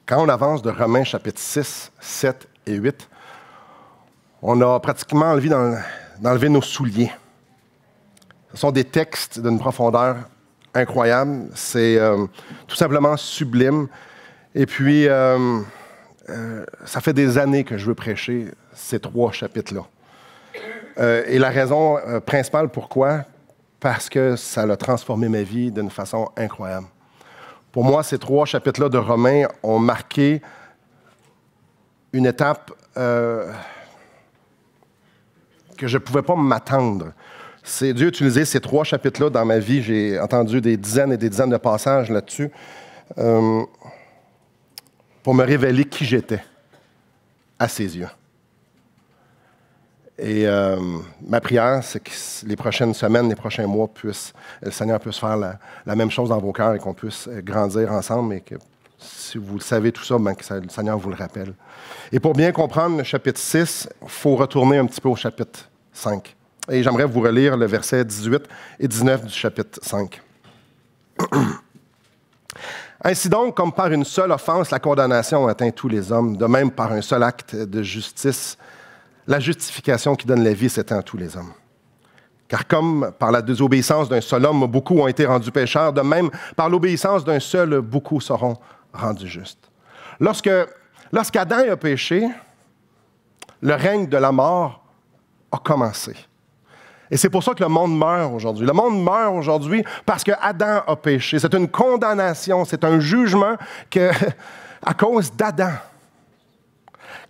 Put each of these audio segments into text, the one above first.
Quand on avance de Romains chapitre 6, 7 et 8, on a pratiquement envie d'enlever nos souliers. Ce sont des textes d'une profondeur incroyable. C'est tout simplement sublime. Et puis, ça fait des années que je veux prêcher ces 3 chapitres-là. Et la raison principale, pourquoi? Parce que ça a transformé ma vie d'une façon incroyable. Pour moi, ces 3 chapitres-là de Romains ont marqué une étape que je ne pouvais pas m'attendre. C'est Dieu a utilisé ces 3 chapitres-là dans ma vie. J'ai entendu des dizaines et des dizaines de passages là-dessus pour me révéler qui j'étais à ses yeux. Et ma prière, c'est que les prochaines semaines, les prochains mois, le Seigneur puisse faire la même chose dans vos cœurs et qu'on puisse grandir ensemble et que si vous le savez tout ça, que le Seigneur vous le rappelle. Et pour bien comprendre le chapitre 6, il faut retourner un petit peu au chapitre 5. Et j'aimerais vous relire le verset 18 et 19 du chapitre 5. Ainsi donc, comme par une seule offense, la condamnation atteint tous les hommes, de même par un seul acte de justice, la justification qui donne la vie s'étend à tous les hommes. Car comme par la désobéissance d'un seul homme, beaucoup ont été rendus pécheurs, de même, par l'obéissance d'un seul, beaucoup seront rendus justes. Lorsqu'Adam a péché, le règne de la mort a commencé. Et c'est pour ça que le monde meurt aujourd'hui. Le monde meurt aujourd'hui parce que Adam a péché. C'est une condamnation, c'est un jugement à cause d'Adam.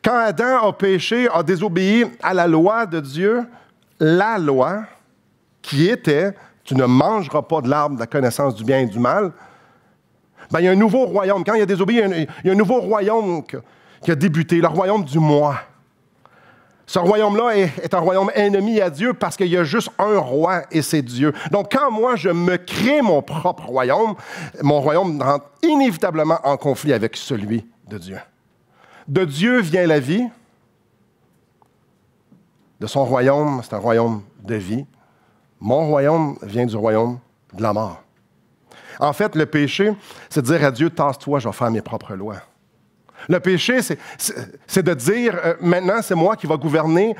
Quand Adam a péché, a désobéi à la loi de Dieu, la loi qui était « tu ne mangeras pas de l'arbre de la connaissance du bien et du mal », il y a un nouveau royaume. Quand il a désobéi, il y a un nouveau royaume qui a débuté, le royaume du moi. Ce royaume-là est un royaume ennemi à Dieu parce qu'il y a juste un roi et c'est Dieu. Donc, quand moi, je me crée mon propre royaume, mon royaume rentre inévitablement en conflit avec celui de Dieu. De Dieu vient la vie. De son royaume, c'est un royaume de vie. Mon royaume vient du royaume de la mort. En fait, le péché, c'est de dire à Dieu, tasse-toi, je vais faire mes propres lois. Le péché, c'est de dire, maintenant, c'est moi qui va gouverner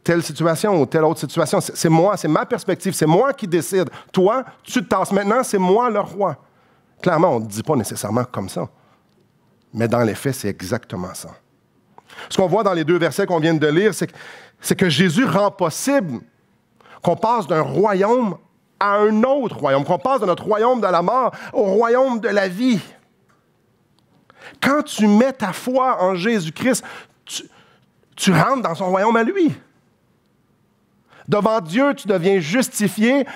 telle situation ou telle autre situation. C'est moi, c'est ma perspective, c'est moi qui décide. Toi, tu te tasses. Maintenant, c'est moi le roi. Clairement, on ne dit pas nécessairement comme ça. Mais dans les faits, c'est exactement ça. Ce qu'on voit dans les 2 versets qu'on vient de lire, c'est que Jésus rend possible qu'on passe d'un royaume à un autre royaume, qu'on passe de notre royaume de la mort au royaume de la vie. Quand tu mets ta foi en Jésus-Christ, tu rentres dans son royaume à lui. Devant Dieu, tu deviens justifié,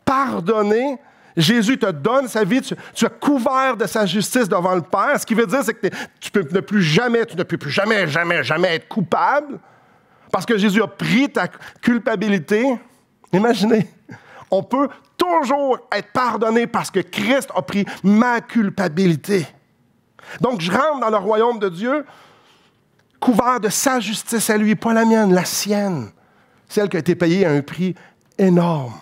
pardonné. Jésus te donne sa vie, tu es couvert de sa justice devant le Père. Ce qui veut dire, c'est que tu ne peux plus jamais être coupable parce que Jésus a pris ta culpabilité. Imaginez, on peut toujours être pardonné parce que Christ a pris ma culpabilité. Donc, je rentre dans le royaume de Dieu, couvert de sa justice à lui, pas la mienne, la sienne, celle qui a été payée à un prix énorme.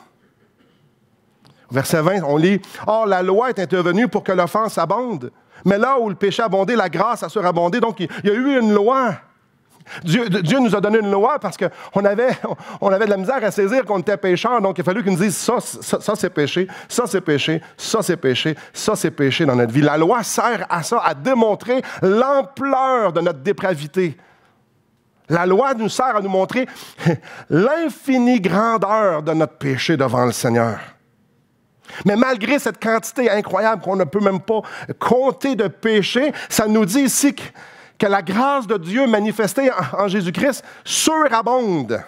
Verset 20, on lit « Or, la loi est intervenue pour que l'offense abonde. Mais là où le péché a abondé, la grâce a surabondé. » Donc, il y a eu une loi. Dieu nous a donné une loi parce qu'on avait de la misère à saisir qu'on était pécheurs. Donc, il a fallu qu'il nous dise ça c'est péché, ça c'est péché, ça c'est péché, ça c'est péché dans notre vie. La loi sert à ça, à démontrer l'ampleur de notre dépravité. La loi nous sert à nous montrer l'infinie grandeur de notre péché devant le Seigneur. Mais malgré cette quantité incroyable qu'on ne peut même pas compter de péchés, ça nous dit ici que la grâce de Dieu manifestée en Jésus-Christ surabonde.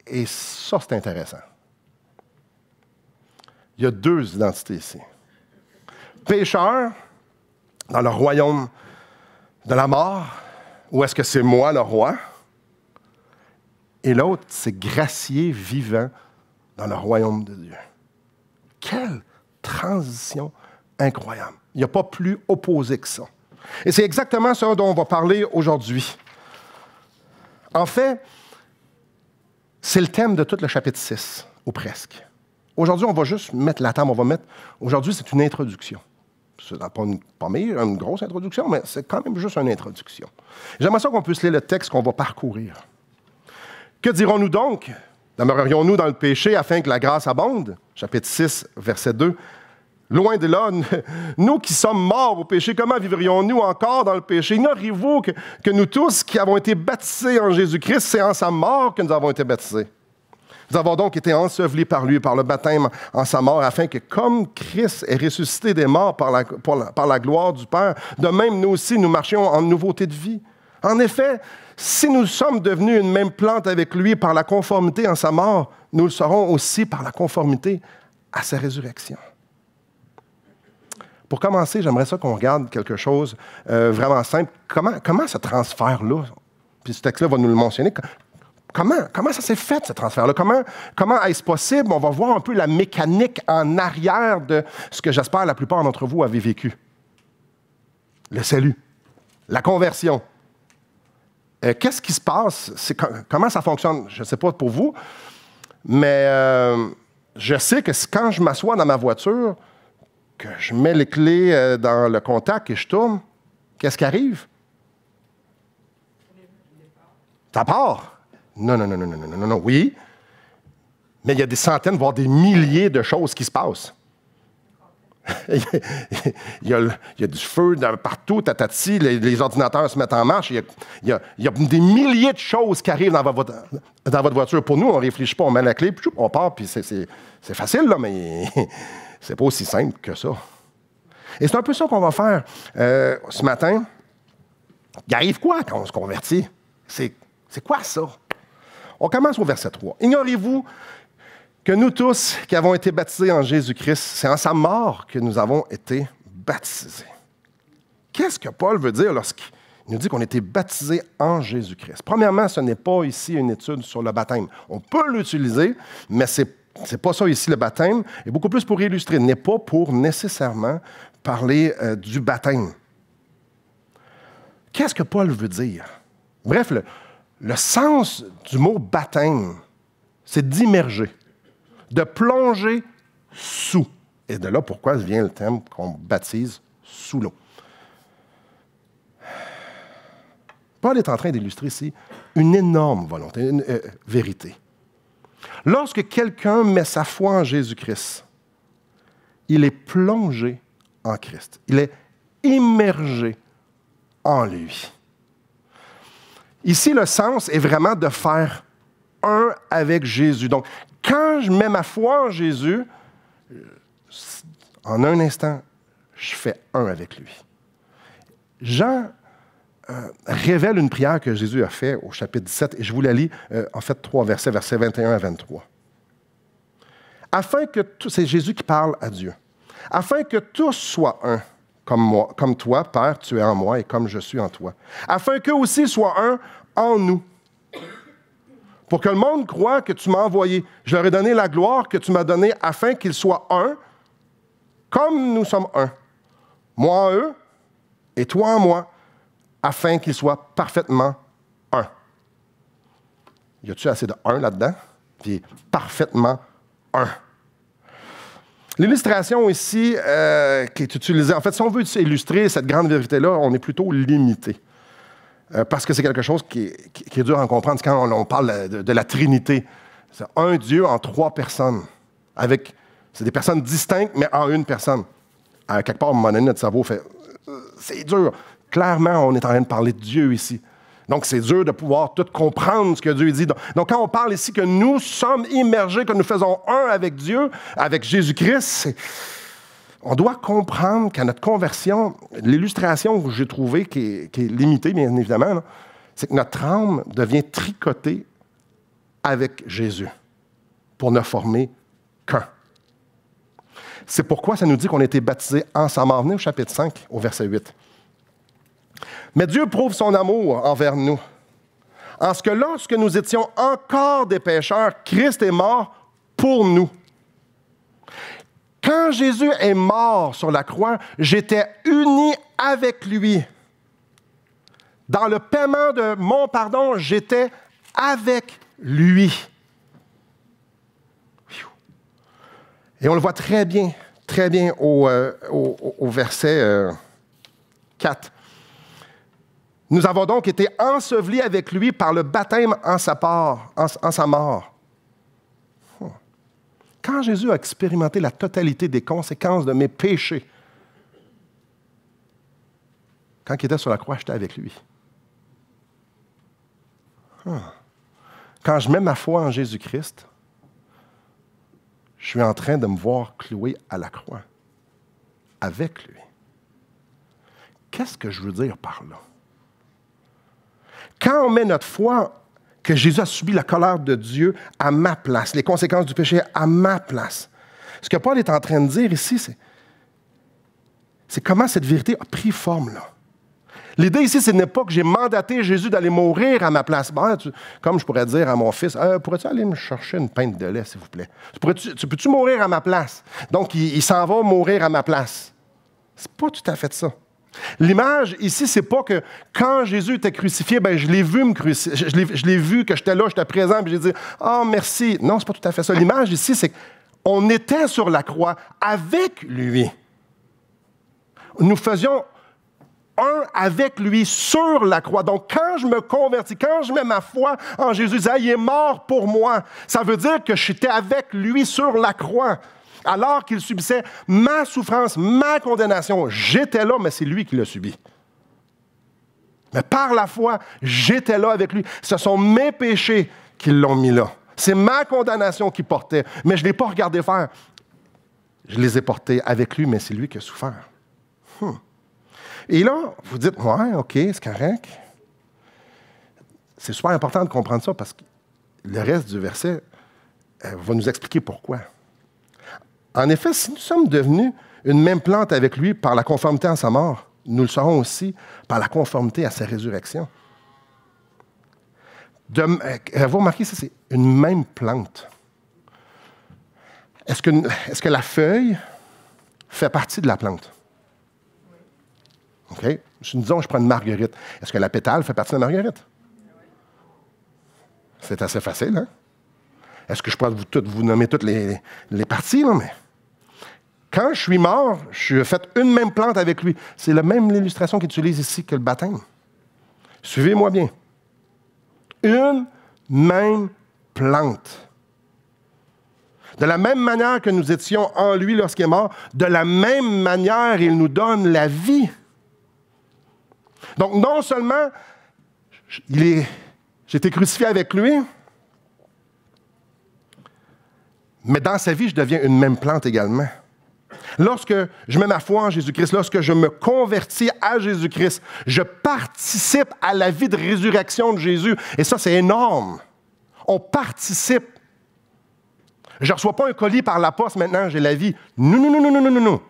Et ça, c'est intéressant. Il y a 2 identités ici. Pécheur, dans le royaume de la mort, où est-ce que c'est moi le roi? Et l'autre, c'est gracié vivant dans le royaume de Dieu. Quelle transition incroyable. Il n'y a pas plus opposé que ça. Et c'est exactement ça dont on va parler aujourd'hui. En fait, c'est le thème de tout le chapitre 6, ou presque. Aujourd'hui, on va juste mettre la table. Aujourd'hui, c'est une introduction. Ce n'est pas une grosse introduction, mais c'est quand même juste une introduction. J'aimerais ça qu'on puisse lire le texte qu'on va parcourir. Que dirons-nous donc? Demeurerions-nous dans le péché afin que la grâce abonde? Chapitre 6, verset 2. Loin de là, nous qui sommes morts au péché, comment vivrions-nous encore dans le péché? Ignorez-vous que nous tous qui avons été baptisés en Jésus-Christ, c'est en sa mort que nous avons été baptisés. Nous avons donc été ensevelis par lui, par le baptême en sa mort, afin que comme Christ est ressuscité des morts par la gloire du Père, de même nous aussi, nous marchions en nouveauté de vie. En effet, si nous sommes devenus une même plante avec lui par la conformité en sa mort, nous le serons aussi par la conformité à sa résurrection. Pour commencer, j'aimerais ça qu'on regarde quelque chose vraiment simple. Comment ce transfert-là, puis ce texte-là va nous le mentionner, comment ça s'est fait, ce transfert-là? Comment est-ce possible? On va voir un peu la mécanique en arrière de ce que j'espère la plupart d'entre vous avez vécu. Le salut, la conversion. Qu'est-ce qui se passe? Comment ça fonctionne? Je ne sais pas pour vous, mais je sais que quand je m'assois dans ma voiture, que je mets les clés dans le contact et je tourne, qu'est-ce qui arrive? Ça part. Non, oui. Mais il y a des centaines, voire des milliers de choses qui se passent. il y a du feu partout, tatati, les ordinateurs se mettent en marche. Il y a des milliers de choses qui arrivent dans votre voiture. Pour nous, on ne réfléchit pas, on met la clé, puis on part, puis c'est facile, là, mais c'est pas aussi simple que ça. Et c'est un peu ça qu'on va faire ce matin. Il arrive quoi quand on se convertit? C'est quoi ça? On commence au verset 3. Ignorez-vous que nous tous qui avons été baptisés en Jésus-Christ, c'est en sa mort que nous avons été baptisés. Qu'est-ce que Paul veut dire lorsqu'il nous dit qu'on a été baptisés en Jésus-Christ? Premièrement, ce n'est pas ici une étude sur le baptême. On peut l'utiliser, mais c'est pas ça ici le baptême, et beaucoup plus pour illustrer, n'est pas pour nécessairement parler du baptême. Qu'est-ce que Paul veut dire? Bref, le sens du mot baptême, c'est d'immerger, de plonger sous. Et de là, pourquoi vient le terme qu'on baptise sous l'eau. Paul est en train d'illustrer ici une énorme volonté, une vérité. Lorsque quelqu'un met sa foi en Jésus-Christ, il est plongé en Christ. Il est immergé en lui. Ici, le sens est vraiment de faire un avec Jésus. Donc, quand je mets ma foi en Jésus, en un instant, je fais un avec lui. Jean révèle une prière que Jésus a faite au chapitre 17, et je vous la lis, en fait, 3 versets 21 à 23. Afin que c'est Jésus qui parle à Dieu. Afin que tous soient un, comme moi, comme toi, Père, tu es en moi, et comme je suis en toi. Afin qu'eux aussi soient un en nous. Pour que le monde croie que tu m'as envoyé. Je leur ai donné la gloire que tu m'as donnée afin qu'ils soient un, comme nous sommes un. Moi en eux, et toi en moi, afin qu'ils soient parfaitement un. Y a-t-il assez de un là-dedans? Puis parfaitement un. L'illustration ici qui est utilisée, en fait, si on veut illustrer cette grande vérité-là, on est plutôt limité. Parce que c'est quelque chose qui est dur à comprendre. C'est quand on parle de la Trinité. C'est un Dieu en 3 personnes. C'est des personnes distinctes, mais en une personne. À quelque part, à un moment donné, notre cerveau fait « c'est dur ». Clairement, on est en train de parler de Dieu ici. Donc, c'est dur de pouvoir tout comprendre ce que Dieu dit. Donc, quand on parle ici que nous sommes immergés, que nous faisons un avec Dieu, avec Jésus-Christ, on doit comprendre qu'à notre conversion, l'illustration que j'ai trouvée, qui est limitée, bien évidemment, là, c'est que notre âme devient tricotée avec Jésus pour ne former qu'un. C'est pourquoi ça nous dit qu'on a été baptisés en sa mort. Venez au chapitre 5, au verset 8. Mais Dieu prouve son amour envers nous, en ce que lorsque nous étions encore des pécheurs, Christ est mort pour nous. Quand Jésus est mort sur la croix, j'étais uni avec lui. Dans le paiement de mon pardon, j'étais avec lui. Et on le voit très bien. très bien au verset 4. Nous avons donc été ensevelis avec lui par le baptême en sa mort. Quand Jésus a expérimenté la totalité des conséquences de mes péchés, quand il était sur la croix, j'étais avec lui. Quand je mets ma foi en Jésus-Christ, je suis en train de me voir cloué à la croix, avec lui. Qu'est-ce que je veux dire par là? Quand on met notre foi que Jésus a subi la colère de Dieu à ma place, les conséquences du péché à ma place, ce que Paul est en train de dire ici, c'est comment cette vérité a pris forme là. L'idée ici, ce n'est pas que j'ai mandaté Jésus d'aller mourir à ma place. Bon, comme je pourrais dire à mon fils, pourrais-tu aller me chercher une pinte de lait, s'il vous plaît? Peux-tu mourir à ma place? Donc, il s'en va mourir à ma place. C'est pas tout à fait ça. L'image ici, c'est pas que quand Jésus était crucifié, ben je l'ai vu me crucifier, je l'ai vu que j'étais là, j'étais présent, puis j'ai dit « Ah, merci ». Non, c'est pas tout à fait ça. L'image ici, c'est qu'on était sur la croix avec lui. Nous faisions un avec lui sur la croix. Donc, quand je me convertis, quand je mets ma foi en Jésus, il est mort pour moi. Ça veut dire que j'étais avec lui sur la croix. Alors qu'il subissait ma souffrance, ma condamnation. J'étais là, mais c'est lui qui l'a subi. Mais par la foi, j'étais là avec lui. Ce sont mes péchés qui l'ont mis là. C'est ma condamnation qu'il portait. Mais je ne l'ai pas regardé faire. Je les ai portés avec lui, mais c'est lui qui a souffert. Et là, vous dites, ouais, OK, c'est correct. C'est super important de comprendre ça parce que le reste du verset va nous expliquer pourquoi. En effet, si nous sommes devenus une même plante avec lui par la conformité à sa mort, nous le serons aussi par la conformité à sa résurrection. Vous remarquez, ça, c'est une même plante. Est-ce que la feuille fait partie de la plante? OK? Disons que je prends une marguerite. Est-ce que la pétale fait partie de la marguerite? C'est assez facile, hein? Est-ce que je peux vous nommer toutes les parties, là? Mais quand je suis mort, je fais une même plante avec lui. C'est la même illustration qu'il utilise ici que le baptême. Suivez-moi bien. Une même plante. De la même manière que nous étions en lui lorsqu'il est mort, de la même manière, il nous donne la vie. Donc, non seulement j'ai été crucifié avec lui, mais dans sa vie, je deviens une même plante également. Lorsque je mets ma foi en Jésus-Christ, lorsque je me convertis à Jésus-Christ, je participe à la vie de résurrection de Jésus. Et ça, c'est énorme. On participe. Je ne reçois pas un colis par la poste maintenant, j'ai la vie. Non.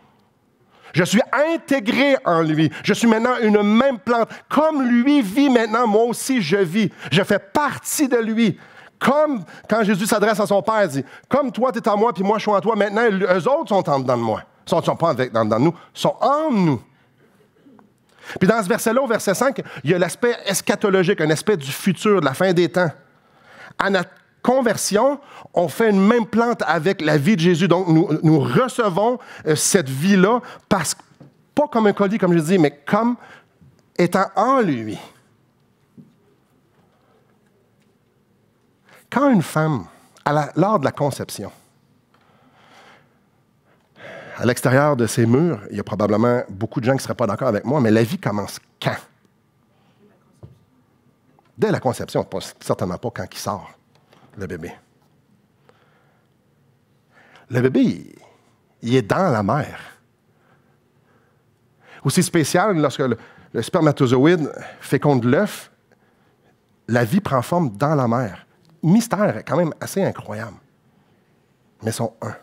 Je suis intégré en lui. Je suis maintenant une même plante. Comme lui vit maintenant, moi aussi je vis. Je fais partie de lui. Comme quand Jésus s'adresse à son Père, il dit, comme toi tu es en moi, puis moi je suis en toi, maintenant eux autres sont en dedans de moi. Ils ne sont pas en dedans de nous, ils sont en nous. Puis dans ce verset-là, au verset 5, il y a l'aspect eschatologique, un aspect du futur, de la fin des temps. À notre conversion, on fait une même plante avec la vie de Jésus. Donc, nous recevons cette vie-là, pas comme un colis, comme je dis, mais comme étant en lui. Quand une femme, lors de la conception, à l'extérieur de ces murs, il y a probablement beaucoup de gens qui ne seraient pas d'accord avec moi, mais la vie commence quand? Dès la conception, certainement pas quand il sort, le bébé. Le bébé, il est dans la mère. Aussi spécial, lorsque le spermatozoïde féconde l'œuf, la vie prend forme dans la mère. Mystère quand même assez incroyable. Mais ils sont un.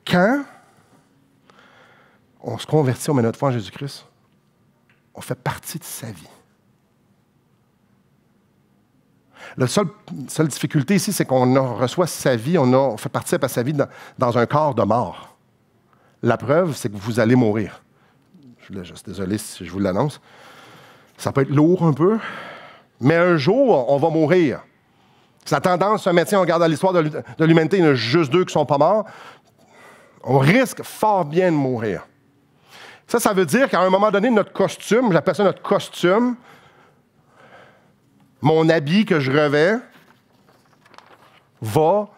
Quand on se convertit, on met notre foi en Jésus-Christ, on fait partie de sa vie. La seule difficulté ici, c'est qu'on reçoit sa vie, on fait participer à sa vie dans un corps de mort. La preuve, c'est que vous allez mourir. Je suis désolé si je vous l'annonce. Ça peut être lourd un peu, mais un jour, on va mourir. C'est la tendance, ce métier, on regarde dans l'histoire de l'humanité, il y en a juste 2 qui ne sont pas morts. On risque fort bien de mourir. Ça veut dire qu'à un moment donné, notre costume, j'appelle ça notre costume, mon habit que je revêt, va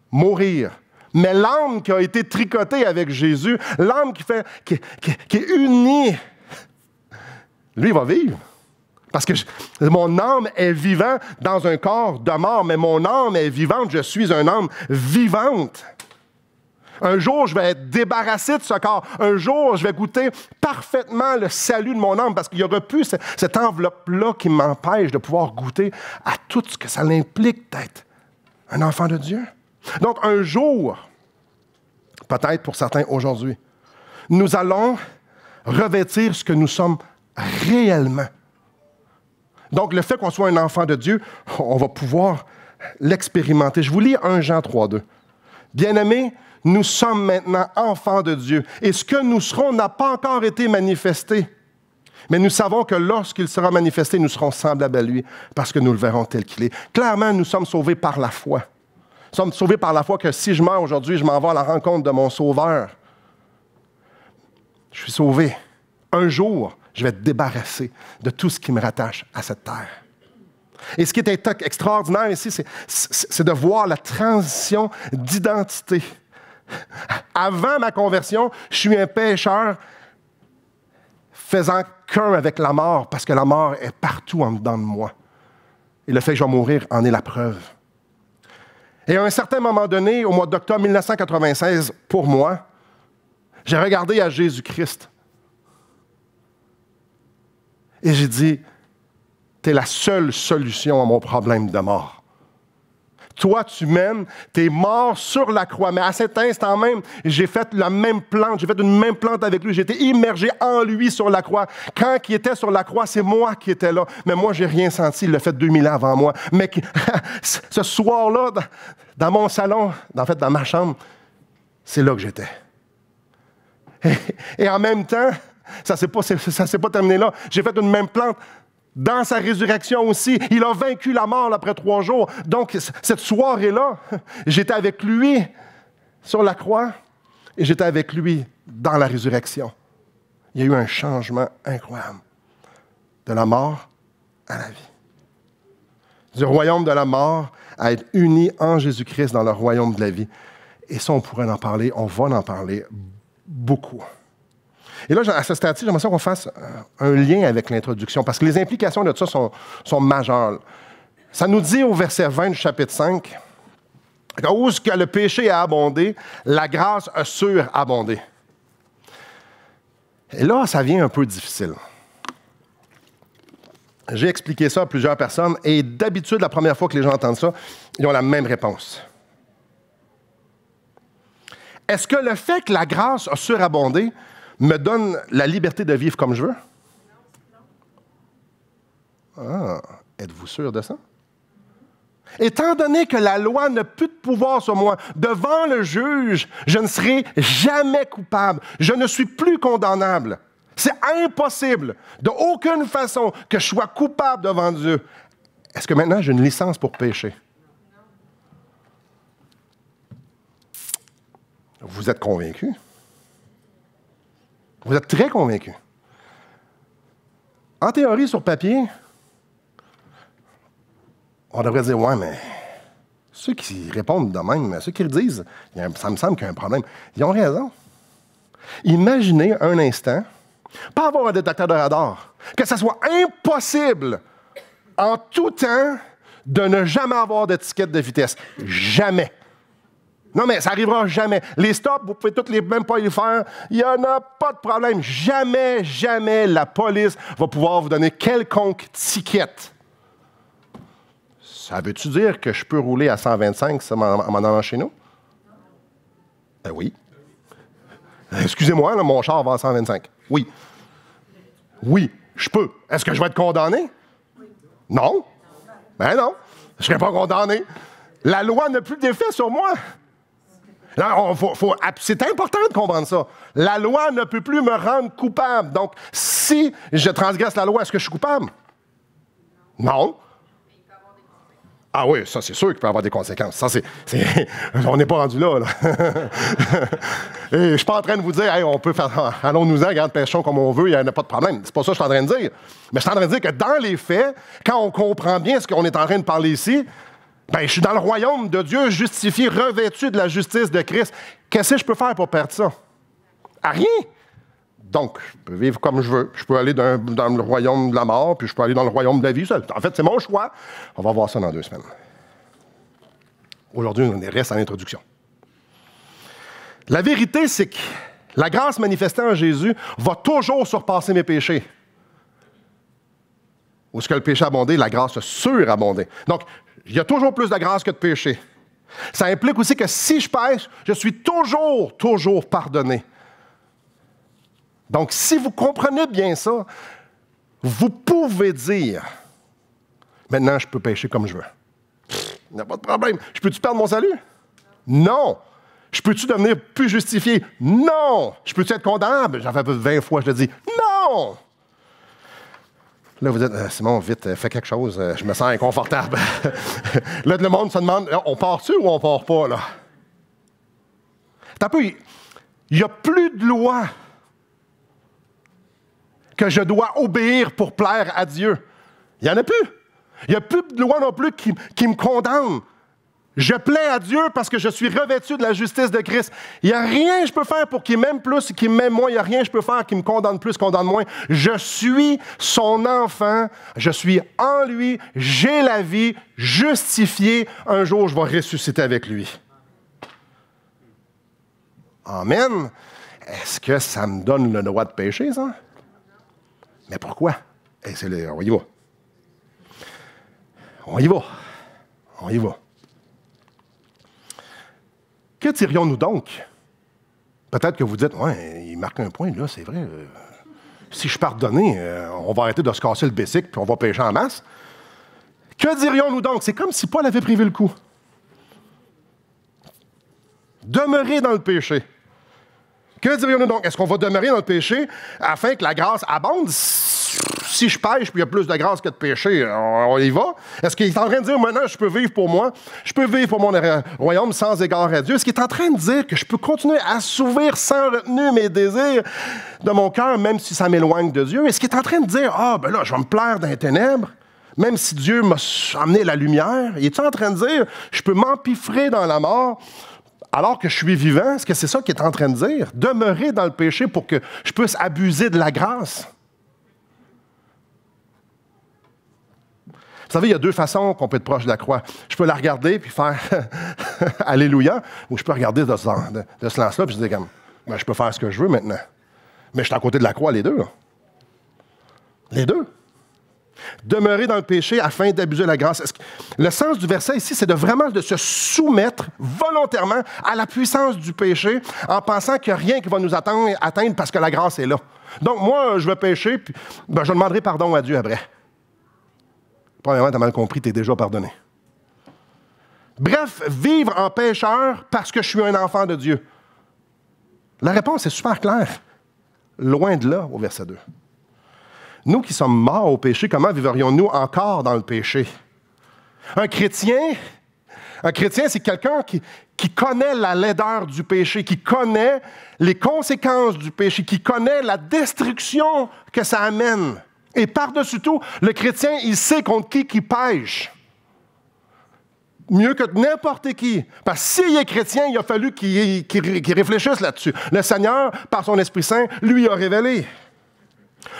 mourir. Mais l'âme qui a été tricotée avec Jésus, l'âme qui est unie, lui, il va vivre. Parce que mon âme est vivante dans un corps de mort, mais mon âme est vivante, je suis une âme vivante. Un jour, je vais être débarrassé de ce corps. Un jour, je vais goûter parfaitement le salut de mon âme parce qu'il n'y aura plus cette enveloppe-là qui m'empêche de pouvoir goûter à tout ce que ça implique d'être un enfant de Dieu. Donc, un jour, peut-être pour certains aujourd'hui, nous allons revêtir ce que nous sommes réellement. Donc, le fait qu'on soit un enfant de Dieu, on va pouvoir l'expérimenter. Je vous lis 1 Jean 3,2. Bien-aimés, nous sommes maintenant enfants de Dieu, et ce que nous serons n'a pas encore été manifesté. Mais nous savons que lorsqu'il sera manifesté, nous serons semblables à lui, parce que nous le verrons tel qu'il est. Clairement, nous sommes sauvés par la foi. Nous sommes sauvés par la foi que si je meurs aujourd'hui, je m'en vais à la rencontre de mon Sauveur. Je suis sauvé. Un jour, je vais être débarrassé de tout ce qui me rattache à cette terre. Et ce qui est extraordinaire ici, c'est de voir la transition d'identité. Avant ma conversion, je suis un pécheur faisant qu'un avec la mort, parce que la mort est partout en dedans de moi. Et le fait que je vais mourir en est la preuve. Et à un certain moment donné, au mois d'octobre 1996, pour moi, j'ai regardé à Jésus-Christ. Et j'ai dit, tu es la seule solution à mon problème de mort. Toi, tu m'aimes, tu es mort sur la croix. Mais à cet instant même, j'ai fait la même plante, j'ai fait une même plante avec lui. J'ai été immergé en lui sur la croix. Quand il était sur la croix, c'est moi qui étais là. Mais moi, je n'ai rien senti. Il l'a fait 2000 ans avant moi. Mais ce soir-là, dans mon salon, en fait, dans ma chambre, c'est là que j'étais. Et en même temps, ça ne s'est pas terminé là. J'ai fait une même plante dans sa résurrection aussi. Il a vaincu la mort après 3 jours. Donc, cette soirée-là, j'étais avec lui sur la croix et j'étais avec lui dans la résurrection. Il y a eu un changement incroyable. De la mort à la vie. Du royaume de la mort à être unis en Jésus-Christ dans le royaume de la vie. Et ça, on pourrait en parler, on va en parler beaucoup. Et là, à ce stade-ci, j'aimerais qu'on fasse un lien avec l'introduction, parce que les implications de ça sont majeures. Ça nous dit au verset 20 du chapitre 5, « Où est-ce que le péché a abondé, la grâce a surabondé. » Et là, ça vient un peu difficile. J'ai expliqué ça à plusieurs personnes, et d'habitude, la première fois que les gens entendent ça, ils ont la même réponse. Est-ce que le fait que la grâce a surabondé me donne la liberté de vivre comme je veux? Ah, êtes-vous sûr de ça? Étant donné que la loi n'a plus de pouvoir sur moi, devant le juge, je ne serai jamais coupable. Je ne suis plus condamnable. C'est impossible, de aucune façon, que je sois coupable devant Dieu. Est-ce que maintenant j'ai une licence pour pécher? Vous êtes convaincus? Vous êtes très convaincus. En théorie, sur papier, on devrait dire, ouais, mais ceux qui répondent de même, ceux qui le disent, ça me semble qu'il y a un problème. Ils ont raison. Imaginez un instant, pas avoir un détecteur de radar, que ça soit impossible en tout temps de ne jamais avoir d'étiquette de vitesse. Jamais. Non, mais ça n'arrivera jamais. Les stops, vous pouvez toutes même pas les faire. Il n'y en a pas de problème. Jamais, jamais la police va pouvoir vous donner quelconque ticket. Ça veut-tu dire que je peux rouler à 125 en m'en allant chez nous? Ben oui. Excusez-moi, là, mon char va à 125. Oui. Oui, je peux. Est-ce que je vais être condamné? Non. Ben non. Je ne serai pas condamné. La loi n'a plus d'effet sur moi. C'est important de comprendre ça. La loi ne peut plus me rendre coupable. Donc, si je transgresse la loi, est-ce que je suis coupable? Non. Ah oui, ça, c'est sûr qu'il peut avoir des conséquences. Ça, on n'est pas rendu là. Et je ne suis pas en train de vous dire, hey, on peut faire, allons-nous-en, regarde, pêchons comme on veut, il n'y en a pas de problème. C'est pas ça que je suis en train de dire. Mais je suis en train de dire que dans les faits, quand on comprend bien ce qu'on est en train de parler ici, ben, je suis dans le royaume de Dieu, justifié, revêtu de la justice de Christ. Qu'est-ce que je peux faire pour perdre ça? À rien. Donc, je peux vivre comme je veux. Je peux aller dans le royaume de la mort, puis je peux aller dans le royaume de la vie. En fait, c'est mon choix. On va voir ça dans 2 semaines. Aujourd'hui, on reste à l'introduction. La vérité, c'est que la grâce manifestée en Jésus va toujours surpasser mes péchés. Où est-ce que le péché a abondé, la grâce a surabondé. Donc, il y a toujours plus de grâce que de péché. Ça implique aussi que si je pêche, je suis toujours pardonné. Donc, si vous comprenez bien ça, vous pouvez dire, maintenant, je peux pécher comme je veux. Il n'y a pas de problème. Je peux-tu perdre mon salut? Non. Je peux-tu devenir plus justifié? Non. Je peux-tu être condamnable? J'en fais 20 fois, je le dis. Non. Là, vous dites, Simon, vite, fais quelque chose, je me sens inconfortable. Là, le monde se demande, on part-tu ou on part pas, là? T'as peu, il n'y a plus de loi que je dois obéir pour plaire à Dieu. Il n'y en a plus. Il n'y a plus de loi non plus qui me condamne. Je plais à Dieu parce que je suis revêtu de la justice de Christ. Il n'y a rien que je peux faire pour qu'il m'aime plus, qu'il m'aime moins. Il n'y a rien que je peux faire qui me condamne plus, condamne moins. Je suis son enfant. Je suis en lui. J'ai la vie. Justifié. Un jour, je vais ressusciter avec lui. Amen. Est-ce que ça me donne le droit de pécher, ça? Mais pourquoi? On y va. On y va. On y va. Que dirions-nous donc? Peut-être que vous dites, ouais, il marque un point, là, c'est vrai. Si je suis pardonné, on va arrêter de se casser le bicycle puis on va pécher en masse. Que dirions-nous donc? C'est comme si Paul avait prévu le coup. Demeurer dans le péché. Que dirions-nous donc? Est-ce qu'on va demeurer dans le péché afin que la grâce abonde? Si je pêche, puis il y a plus de grâce que de péché, on y va. Est-ce qu'il est en train de dire, maintenant, je peux vivre pour moi, je peux vivre pour mon royaume sans égard à Dieu? Est-ce qu'il est en train de dire que je peux continuer à assouvir sans retenue mes désirs de mon cœur, même si ça m'éloigne de Dieu? Est-ce qu'il est en train de dire, ben là, je vais me plaire dans les ténèbres, même si Dieu m'a amené la lumière? Il est en train de dire, je peux m'empiffrer dans la mort alors que je suis vivant? Est-ce que c'est ça qu'il est en train de dire? Demeurer dans le péché pour que je puisse abuser de la grâce? Vous savez, il y a 2 façons qu'on peut être proche de la croix. Je peux la regarder puis faire « Alléluia » ou je peux regarder de ce lance-là puis je dis comme « je peux faire ce que je veux maintenant. » Mais je suis à côté de la croix, les deux. Là. Les deux. Demeurer dans le péché afin d'abuser de la grâce. Le sens du verset ici, c'est vraiment de se soumettre volontairement à la puissance du péché en pensant qu'il n'y a rien qui va nous atteindre parce que la grâce est là. Donc, moi, je vais pécher puis je demanderai pardon à Dieu après. Premièrement, tu as mal compris, tu es déjà pardonné. Bref, vivre en pécheur parce que je suis un enfant de Dieu. La réponse est super claire. Loin de là, au verset 2. Nous qui sommes morts au péché, comment vivrions-nous encore dans le péché? Un chrétien, c'est quelqu'un qui connaît la laideur du péché, qui connaît les conséquences du péché, qui connaît la destruction que ça amène. Et par-dessus tout, le chrétien, il sait contre qui pêche. Mieux que n'importe qui. Parce que s'il est chrétien, il a fallu qu'il réfléchisse là-dessus. Le Seigneur, par son Esprit Saint, lui a révélé.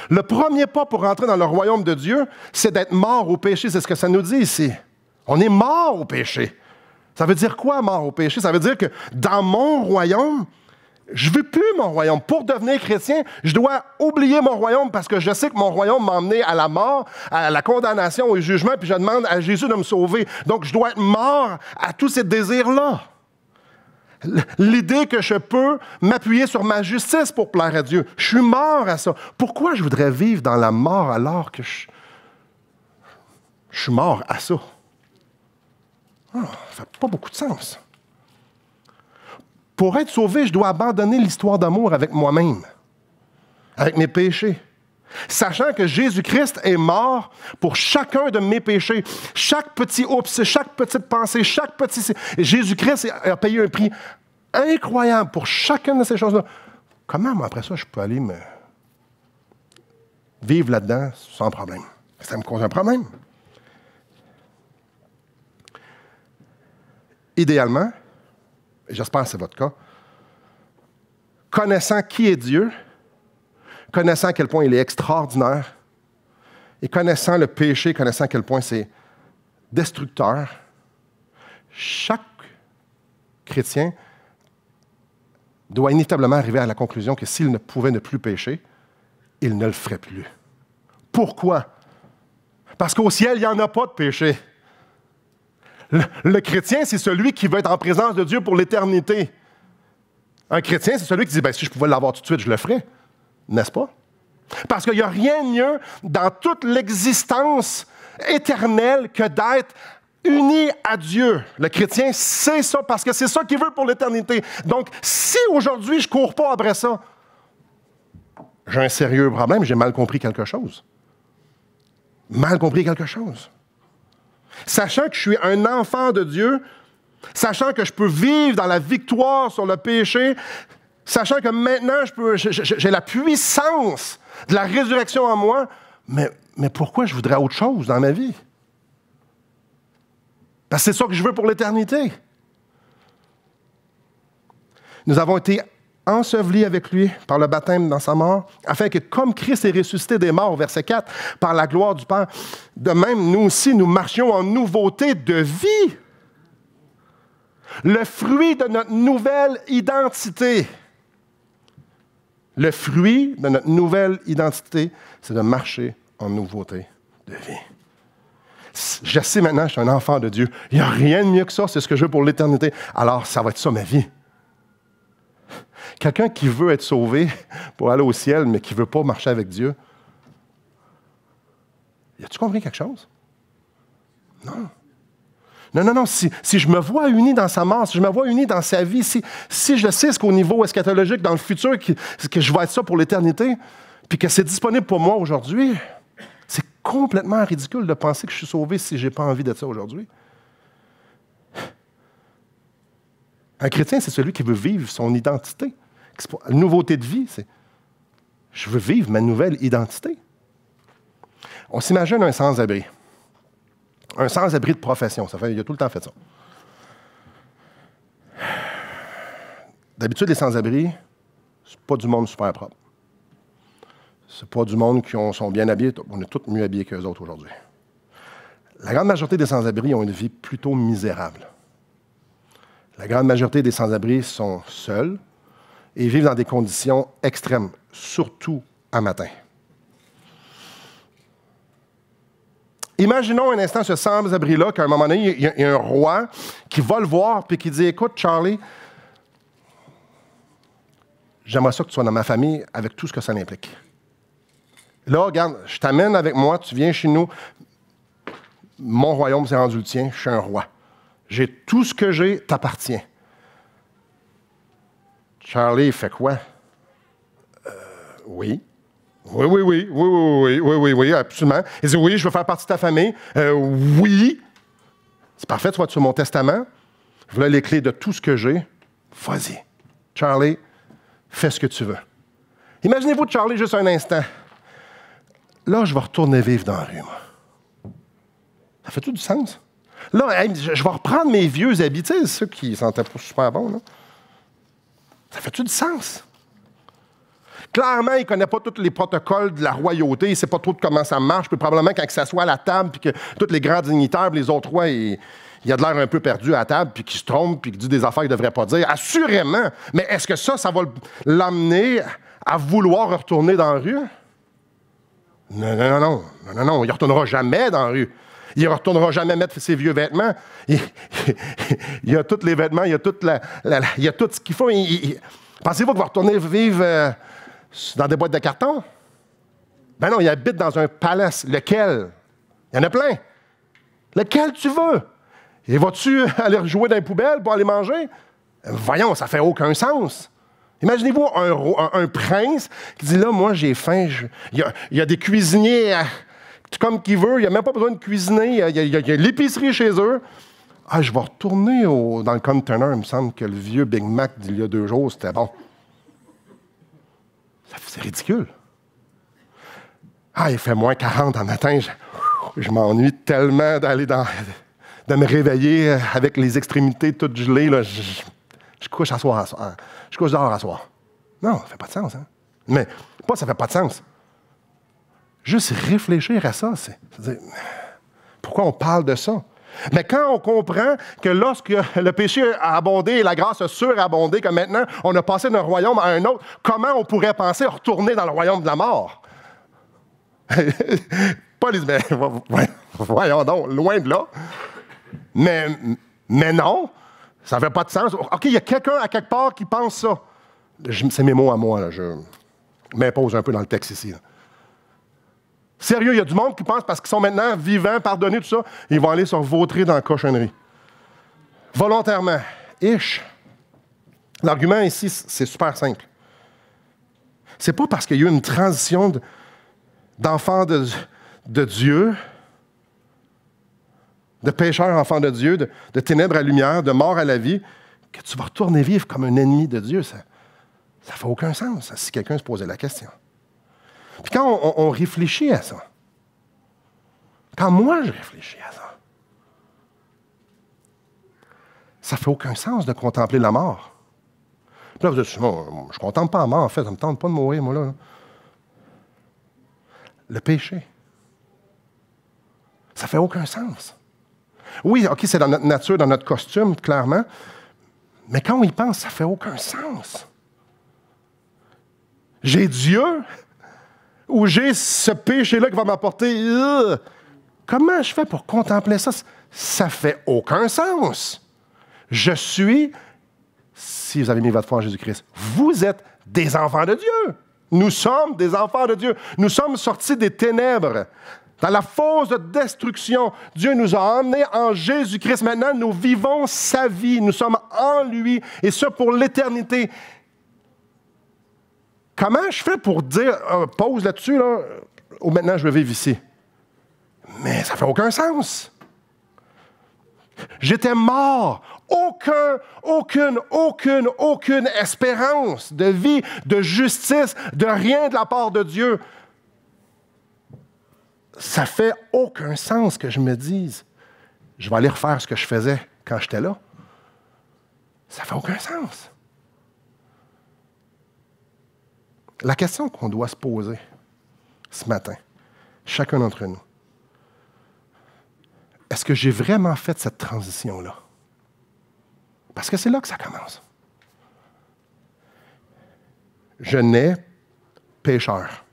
Le premier pas pour rentrer dans le royaume de Dieu, c'est d'être mort au péché. C'est ce que ça nous dit ici. On est mort au péché. Ça veut dire quoi, mort au péché? Ça veut dire que dans mon royaume, je ne veux plus mon royaume. Pour devenir chrétien, je dois oublier mon royaume parce que je sais que mon royaume m'a emmené à la mort, à la condamnation, au jugement, puis je demande à Jésus de me sauver. Donc, je dois être mort à tous ces désirs-là. L'idée que je peux m'appuyer sur ma justice pour plaire à Dieu. Je suis mort à ça. Pourquoi je voudrais vivre dans la mort alors que je suis mort à ça? Ça ne fait pas beaucoup de sens. Pour être sauvé, je dois abandonner l'histoire d'amour avec moi-même, avec mes péchés. Sachant que Jésus-Christ est mort pour chacun de mes péchés. Chaque petit oups, chaque petite pensée, chaque petit... Jésus-Christ a payé un prix incroyable pour chacune de ces choses-là. Comment, moi, après ça, je peux aller me vivre là-dedans sans problème? Ça me cause un problème. Idéalement, et j'espère que c'est votre cas, connaissant qui est Dieu, connaissant à quel point il est extraordinaire, et connaissant le péché, connaissant à quel point c'est destructeur, chaque chrétien doit inévitablement arriver à la conclusion que s'il ne pouvait ne plus pécher, il ne le ferait plus. Pourquoi? Parce qu'au ciel, il n'y en a pas de péché. Le chrétien, c'est celui qui veut être en présence de Dieu pour l'éternité. Un chrétien, c'est celui qui dit, ben, si je pouvais l'avoir tout de suite, je le ferais. N'est-ce pas? Parce qu'il n'y a rien de mieux dans toute l'existence éternelle que d'être uni à Dieu. Le chrétien, c'est ça, parce que c'est ça qu'il veut pour l'éternité. Donc, si aujourd'hui, je ne cours pas après ça, j'ai un sérieux problème, j'ai mal compris quelque chose. Mal compris quelque chose. Sachant que je suis un enfant de Dieu, sachant que je peux vivre dans la victoire sur le péché, sachant que maintenant, j'ai la puissance de la résurrection en moi, mais pourquoi je voudrais autre chose dans ma vie? Parce que c'est ça que je veux pour l'éternité. Nous avons été ensevelis avec lui par le baptême dans sa mort, afin que comme Christ est ressuscité des morts, verset 4, par la gloire du Père, de même, nous aussi, nous marchions en nouveauté de vie. Le fruit de notre nouvelle identité. Le fruit de notre nouvelle identité, c'est de marcher en nouveauté de vie. Je sais maintenant, je suis un enfant de Dieu. Il n'y a rien de mieux que ça, c'est ce que je veux pour l'éternité. Alors, ça va être ça ma vie. Quelqu'un qui veut être sauvé pour aller au ciel, mais qui ne veut pas marcher avec Dieu, as-tu compris quelque chose? Non. Non. Si je me vois uni dans sa mort, si je me vois uni dans sa vie, si je sais ce qu'au niveau eschatologique, dans le futur, que je vais être ça pour l'éternité, puis que c'est disponible pour moi aujourd'hui, c'est complètement ridicule de penser que je suis sauvé si je n'ai pas envie d'être ça aujourd'hui. Un chrétien, c'est celui qui veut vivre son identité. La nouveauté de vie, c'est je veux vivre ma nouvelle identité. On s'imagine un sans-abri. Un sans-abri de profession. Il a tout le temps fait ça. D'habitude, les sans-abri, c'est pas du monde super propre. C'est pas du monde qui sont bien habillés. On est tous mieux habillés qu'eux autres aujourd'hui. La grande majorité des sans-abri ont une vie plutôt misérable. La grande majorité des sans-abri sont seuls et vivent dans des conditions extrêmes, surtout à matin. Imaginons un instant ce sans-abri-là, qu'à un moment donné, il y a un roi qui va le voir et qui dit « Écoute, Charlie, j'aimerais ça que tu sois dans ma famille avec tout ce que ça implique. Là, regarde, je t'amène avec moi, tu viens chez nous. Mon royaume s'est rendu le tien, je suis un roi. J'ai tout ce que j'ai, t'appartient. » Charlie fait quoi? Oui. Oui, absolument. Il dit, oui, je veux faire partie de ta famille. Oui. C'est parfait, tu vas sur mon testament. Voilà les clés de tout ce que j'ai. Vas-y. Charlie, fais ce que tu veux. Imaginez-vous, Charlie, juste un instant. Là, je vais retourner vivre dans la rue, moi. Ça fait tout du sens? Là, je vais reprendre mes vieux habits, tu sais, ceux qui sentaient pas super bon, là. Ça fait-tu du sens? Clairement, il ne connaît pas tous les protocoles de la royauté. Il ne sait pas trop comment ça marche. Puis probablement, quand il s'assoit à la table, puis que tous les grands dignitaires, les autres rois, il a de l'air un peu perdu à la table, puis qu'il se trompe, puis qu'il dit des affaires qu'il ne devrait pas dire. Assurément. Mais est-ce que ça va l'amener à vouloir retourner dans la rue? Non. Il ne retournera jamais dans la rue. Il ne retournera jamais mettre ses vieux vêtements. Il a tous les vêtements, il a tout ce qu'il faut. Pensez-vous qu'il va retourner vivre dans des boîtes de carton? Ben non, il habite dans un palace. Lequel? Il y en a plein. Lequel tu veux? Et vas-tu aller jouer dans les poubelles pour aller manger? Voyons, ça ne fait aucun sens. Imaginez-vous un prince qui dit, là, moi, j'ai faim. Il y a des cuisiniers comme qu'il veut. Il n'y a même pas besoin de cuisiner. Il y a l'épicerie chez eux. Ah, je vais retourner dans le container. Il me semble que le vieux Big Mac d'il y a 2 jours, c'était bon. C'est ridicule. Ah, il fait moins 40 en matin. Je m'ennuie tellement de me réveiller avec les extrémités toutes gelées. Là. Je couche à soir. Je couche dehors à soir. Non, ça ne fait pas de sens. Hein? Mais pas ça ne fait pas de sens. Juste réfléchir à ça. C'est-à-dire, pourquoi on parle de ça? Mais quand on comprend que lorsque le péché a abondé et la grâce a surabondé, que maintenant on a passé d'un royaume à un autre, comment on pourrait penser retourner dans le royaume de la mort? Pas les... voyons donc, loin de là. Mais non, ça ne fait pas de sens. OK, il y a quelqu'un à quelque part qui pense ça. C'est mes mots à moi, là, je m'impose un peu dans le texte ici. Là. Sérieux, il y a du monde qui pense, parce qu'ils sont maintenant vivants, pardonnés, tout ça, ils vont aller se vautrer dans la cochonnerie. Volontairement. L'argument ici, c'est super simple. C'est pas parce qu'il y a eu une transition d'enfant de Dieu, de pécheur enfant de Dieu, de ténèbres à lumière, de mort à la vie, que tu vas retourner vivre comme un ennemi de Dieu. Ça ne fait aucun sens, si quelqu'un se posait la question. Puis quand on réfléchit à ça, quand moi je réfléchis à ça, ça ne fait aucun sens de contempler la mort. Puis là, vous dites, bon, je ne contemple pas la mort, en fait, ça ne me tente pas de mourir, moi, là. Le péché. Ça ne fait aucun sens. Oui, OK, c'est dans notre nature, dans notre costume, clairement, mais quand on y pense, ça ne fait aucun sens. J'ai Dieu, ou j'ai ce péché-là qui va m'apporter... Comment je fais pour contempler ça? Ça ne fait aucun sens. Je suis, si vous avez mis votre foi en Jésus-Christ, vous êtes des enfants de Dieu. Nous sommes des enfants de Dieu. Nous sommes sortis des ténèbres. Dans la fosse de destruction, Dieu nous a emmenés en Jésus-Christ. Maintenant, nous vivons sa vie. Nous sommes en lui, et ça pour l'éternité. Comment je fais pour dire, pause là-dessus, là, ou maintenant je vais vivre ici? Mais ça ne fait aucun sens. J'étais mort. Aucune espérance de vie, de justice, de rien de la part de Dieu. Ça fait aucun sens que je me dise, je vais aller refaire ce que je faisais quand j'étais là. Ça fait aucun sens. La question qu'on doit se poser ce matin, chacun d'entre nous, est-ce que j'ai vraiment fait cette transition-là? Parce que c'est là que ça commence. Je nais pécheur.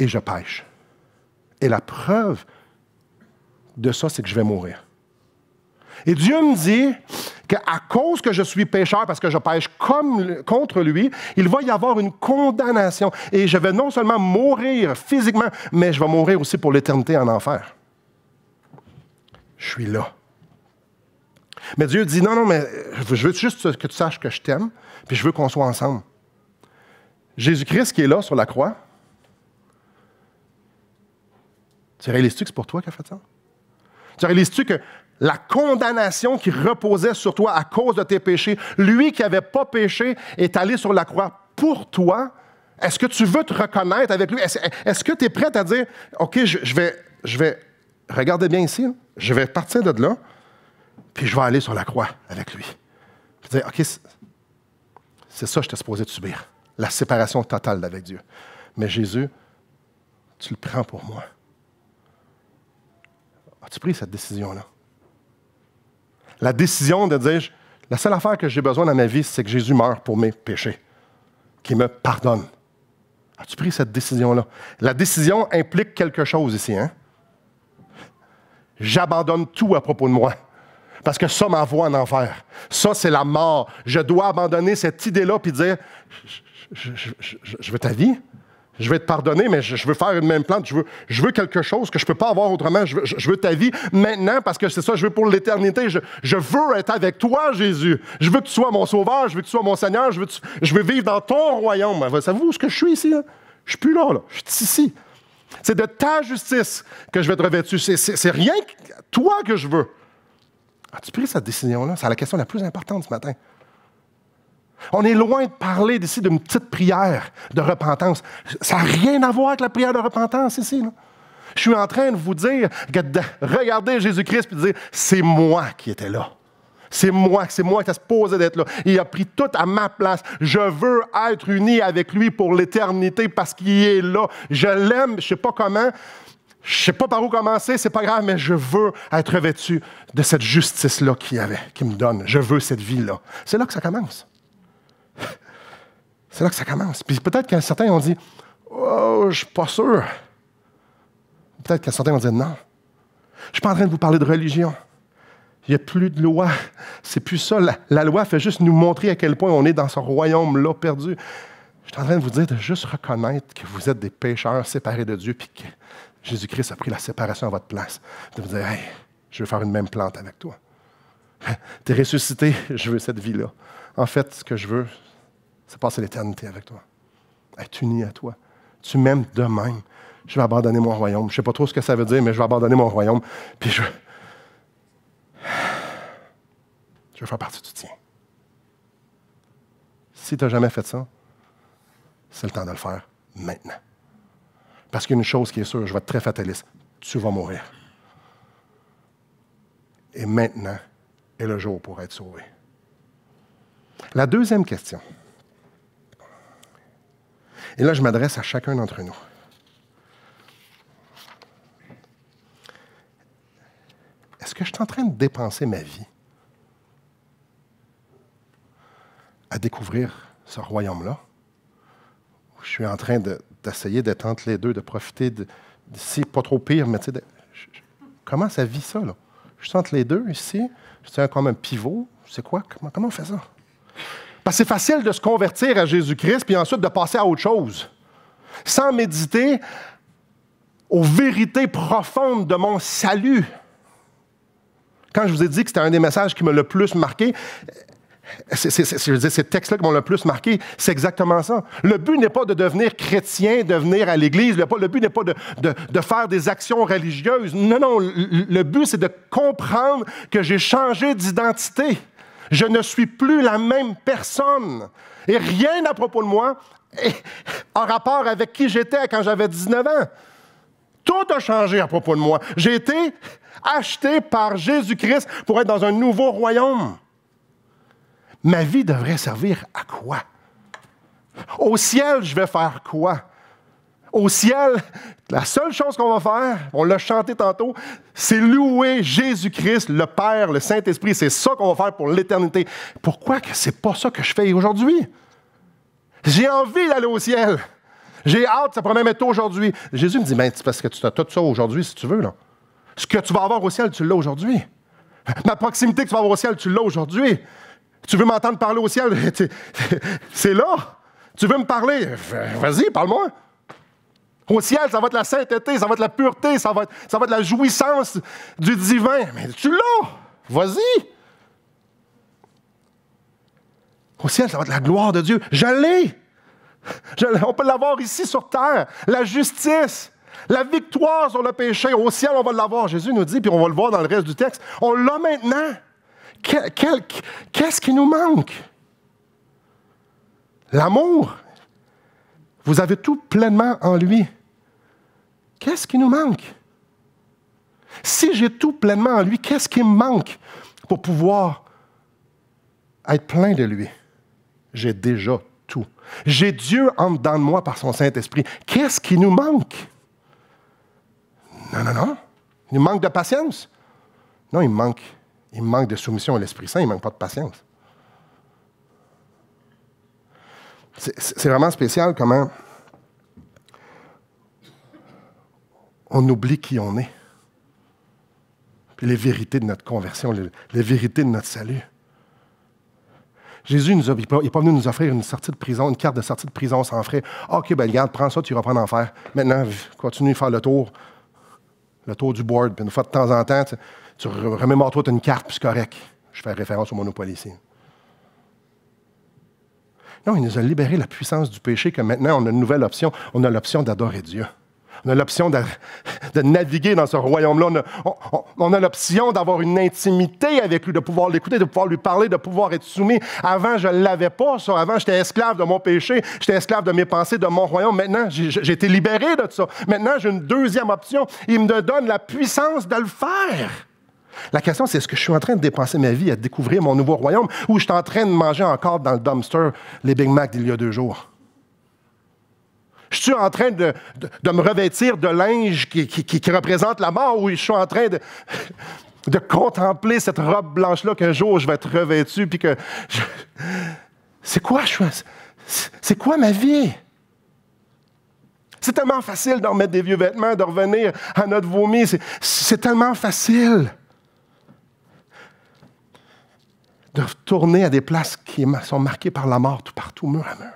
Et je pêche. Et la preuve de ça, c'est que je vais mourir. Et Dieu me dit qu'à cause que je suis pécheur, parce que je pêche contre lui, il va y avoir une condamnation. Et je vais non seulement mourir physiquement, mais je vais mourir aussi pour l'éternité en enfer. Je suis là. Mais Dieu dit, non, mais je veux juste que tu saches que je t'aime, puis je veux qu'on soit ensemble. Jésus-Christ qui est là sur la croix, tu réalises-tu que c'est pour toi qu'il a fait ça? Tu réalises-tu que la condamnation qui reposait sur toi à cause de tes péchés, lui qui n'avait pas péché est allé sur la croix pour toi? Est-ce que tu veux te reconnaître avec lui? Est-ce que tu es prêt à dire, OK, je vais, regardez bien ici, je vais partir de là, puis je vais aller sur la croix avec lui. Puis dire, OK, c'est ça que j'étais supposé de subir, la séparation totale d'avec Dieu. Mais Jésus, tu le prends pour moi. As-tu pris cette décision-là? La décision de dire, la seule affaire que j'ai besoin dans ma vie, c'est que Jésus meure pour mes péchés, qu'il me pardonne. As-tu pris cette décision-là? La décision implique quelque chose ici, hein? J'abandonne tout à propos de moi, parce que ça m'envoie en enfer. Ça, c'est la mort. Je dois abandonner cette idée-là puis dire, je veux ta vie, Je vais te pardonner, mais je veux faire une même plante. Je veux quelque chose que je ne peux pas avoir autrement. Je veux ta vie maintenant parce que c'est ça, je veux pour l'éternité. Je veux être avec toi, Jésus. Je veux que tu sois mon sauveur, je veux que tu sois mon Seigneur, je veux vivre dans ton royaume. Savez-vous où est-ce que je suis ici? Là? Je ne suis plus là, je suis ici. C'est de ta justice que je vais te revêtir. C'est rien que toi que je veux. As-tu pris cette décision-là? C'est la question la plus importante ce matin. On est loin de parler d'ici d'une petite prière de repentance. Ça n'a rien à voir avec la prière de repentance ici. Là. Je suis en train de vous dire, de regarder Jésus-Christ et de dire, c'est moi qui étais là. C'est moi qui était supposé d'être là. Il a pris tout à ma place. Je veux être uni avec lui pour l'éternité parce qu'il est là. Je l'aime, je ne sais pas comment, je ne sais pas par où commencer, c'est pas grave, mais je veux être revêtu de cette justice-là qu'il me donne. Je veux cette vie-là. C'est là que ça commence. C'est là que ça commence. Puis peut-être qu'à certains ont dit « Oh, je ne suis pas sûr. » Peut-être qu'à certains ont dit « Non, je ne suis pas en train de vous parler de religion. Il n'y a plus de loi. C'est plus ça. La loi fait juste nous montrer à quel point on est dans ce royaume-là perdu. Je suis en train de vous dire de juste reconnaître que vous êtes des pécheurs séparés de Dieu puis que Jésus-Christ a pris la séparation à votre place. De vous dire « Hey, je veux faire une même plante avec toi. Tu es ressuscité, je veux cette vie-là. En fait, ce que je veux, c'est passer l'éternité avec toi. Être uni à toi. Tu m'aimes de même. Je vais abandonner mon royaume. Je ne sais pas trop ce que ça veut dire, mais je vais abandonner mon royaume. Puis je veux faire partie du tien. Si tu n'as jamais fait ça, c'est le temps de le faire maintenant. Parce qu'il y a une chose qui est sûre, je vais être très fataliste. Tu vas mourir. Et maintenant est le jour pour être sauvé. La deuxième question. Et là, je m'adresse à chacun d'entre nous. Est-ce que je suis en train de dépenser ma vie à découvrir ce royaume-là? Ou je suis en train d'essayer d'être entre les deux, de profiter d'ici, pas trop pire, mais tu sais, comment ça vit ça, là? Je suis entre les deux ici, je suis comme un pivot. C'est quoi? Comment on fait ça? Parce que c'est facile de se convertir à Jésus-Christ puis ensuite de passer à autre chose, sans méditer aux vérités profondes de mon salut. Quand je vous ai dit que c'était un des messages qui m'a le plus marqué, je veux dire, ces textes-là qui m'ont le plus marqué, c'est exactement ça. Le but n'est pas de devenir chrétien, de venir à l'Église. Le but n'est pas de faire des actions religieuses. Non, le but, c'est de comprendre que j'ai changé d'identité. Je ne suis plus la même personne. Et rien à propos de moi en rapport avec qui j'étais quand j'avais 19 ans. Tout a changé à propos de moi. J'ai été acheté par Jésus-Christ pour être dans un nouveau royaume. Ma vie devrait servir à quoi? Au ciel, je vais faire quoi? Au ciel, la seule chose qu'on va faire, on l'a chanté tantôt, c'est louer Jésus-Christ, le Père, le Saint-Esprit. C'est ça qu'on va faire pour l'éternité. Pourquoi que c'est pas ça que je fais aujourd'hui? J'ai envie d'aller au ciel. J'ai hâte, ça pourrait même être aujourd'hui. Jésus me dit, ben, c'est parce que tu as tout ça aujourd'hui, si tu veux. Là. Ce que tu vas avoir au ciel, tu l'as aujourd'hui. Ma proximité que tu vas avoir au ciel, tu l'as aujourd'hui. Tu veux m'entendre parler au ciel? C'est là. Tu veux me parler? Vas-y, parle-moi. Au ciel, ça va être la sainteté, ça va être la pureté, ça va être la jouissance du divin. Mais tu l'as. Vas-y. Au ciel, ça va être la gloire de Dieu. Je l'ai. On peut l'avoir ici sur terre. La justice, la victoire sur le péché. Au ciel, on va l'avoir. Jésus nous dit, puis on va le voir dans le reste du texte, on l'a maintenant. Qu'est-ce qui nous manque? L'amour. Vous avez tout pleinement en lui. Qu'est-ce qui nous manque? Si j'ai tout pleinement en lui, qu'est-ce qui me manque pour pouvoir être plein de lui? J'ai déjà tout. J'ai Dieu en dedans de moi par son Saint-Esprit. Qu'est-ce qui nous manque? Non. Il manque de patience? Non, il manque de soumission à l'Esprit Saint, il ne manque pas de patience. C'est vraiment spécial comment on oublie qui on est. Puis les vérités de notre conversion, les vérités de notre salut. Jésus n'est pas venu nous offrir une sortie de prison, une carte de sortie de prison sans frais. OK, ben regarde, prends ça, tu iras pas en enfer. Maintenant, continue de faire le tour du board. Puis une fois de temps en temps, tu remémores-toi, tu as une carte, puis c'est correct. Je fais référence au Monopoly ici. Non, il nous a libéré la puissance du péché, que maintenant, on a une nouvelle option. On a l'option d'adorer Dieu. On a l'option de naviguer dans ce royaume-là. On a l'option d'avoir une intimité avec lui, de pouvoir l'écouter, de pouvoir lui parler, de pouvoir être soumis. Avant, je ne l'avais pas, ça. Avant, j'étais esclave de mon péché, j'étais esclave de mes pensées, de mon royaume. Maintenant, j'ai été libéré de ça. Maintenant, j'ai une deuxième option. Il me donne la puissance de le faire. La question, c'est est-ce que je suis en train de dépenser ma vie à découvrir mon nouveau royaume ou je suis en train de manger encore dans le dumpster les Big Mac d'il y a 2 jours? Je suis en train de me revêtir de linge qui représente la mort ou je suis en train de contempler cette robe blanche-là qu'un jour je vais être revêtu puis que... C'est quoi ma vie? C'est tellement facile d'en remettre des vieux vêtements, de revenir à notre vomi. C'est tellement facile de retourner à des places qui sont marquées par la mort tout partout, mur à mur.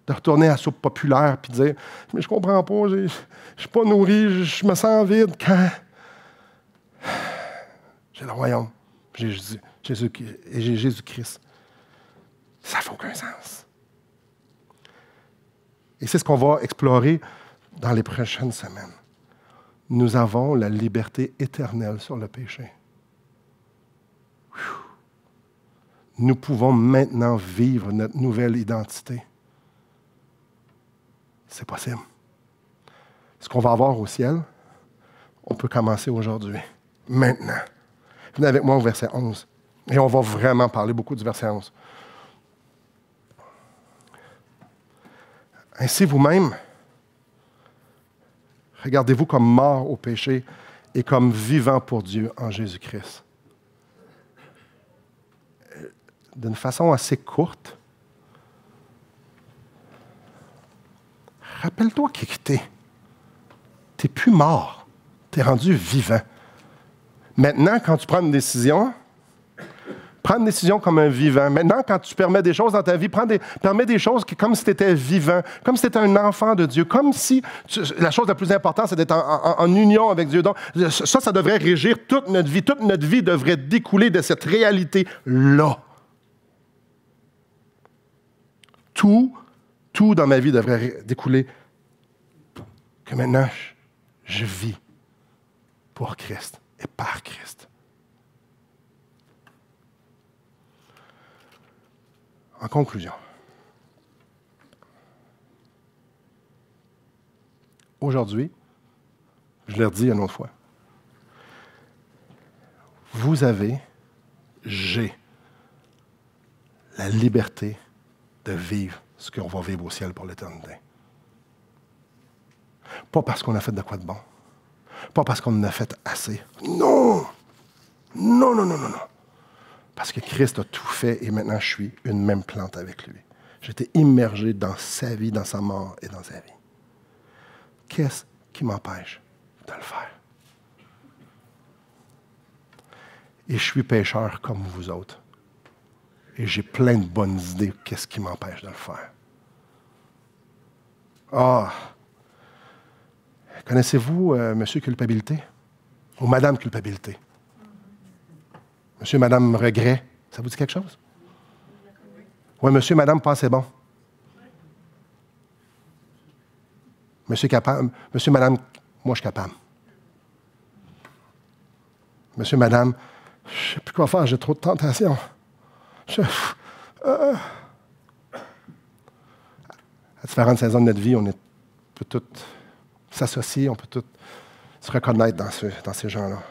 De retourner à la soupe populaire et de dire « Mais je comprends pas, je ne suis pas nourri, je me sens vide quand j'ai le royaume, j'ai Jésus-Christ. » Ça n'a aucun sens. Et c'est ce qu'on va explorer dans les prochaines semaines. Nous avons la liberté éternelle sur le péché. Nous pouvons maintenant vivre notre nouvelle identité. C'est possible. Ce qu'on va avoir au ciel, on peut commencer aujourd'hui, maintenant. Venez avec moi au verset 11. Et on va vraiment parler beaucoup du verset 11. Ainsi vous-même, regardez-vous comme mort au péché et comme vivant pour Dieu en Jésus-Christ. D'une façon assez courte, rappelle-toi qui t'es. Tu n'es plus mort. Tu es rendu vivant. Maintenant, quand tu prends une décision comme un vivant. Maintenant, quand tu permets des choses dans ta vie, permets des choses comme si tu étais vivant, comme si tu étais un enfant de Dieu, comme si la chose la plus importante, c'est d'être en union avec Dieu. Donc, ça devrait régir toute notre vie. Toute notre vie devrait découler de cette réalité-là. Tout dans ma vie devrait découler que maintenant, je vis pour Christ et par Christ. En conclusion, aujourd'hui, je l'ai redit une autre fois, j'ai la liberté de vivre ce qu'on va vivre au ciel pour l'éternité. Pas parce qu'on a fait de quoi de bon. Pas parce qu'on en a fait assez. Non! Non, non, non, non, non. Parce que Christ a tout fait et maintenant je suis une même plante avec lui. J'étais immergé dans sa vie, dans sa mort et dans sa vie. Qu'est-ce qui m'empêche de le faire? Et je suis pécheur comme vous autres. Et j'ai plein de bonnes idées. Qu'est-ce qui m'empêche de le faire? Connaissez-vous Monsieur Culpabilité? Ou Madame Culpabilité? Monsieur et Madame Regret, ça vous dit quelque chose? Oui, Monsieur et Madame Passez bon. Monsieur capable, Monsieur et Madame, moi je suis capable. Monsieur et Madame, je ne sais plus quoi faire, j'ai trop de tentations. À différentes saisons de notre vie, on peut tous s'associer, on peut tous se reconnaître dans ces gens-là.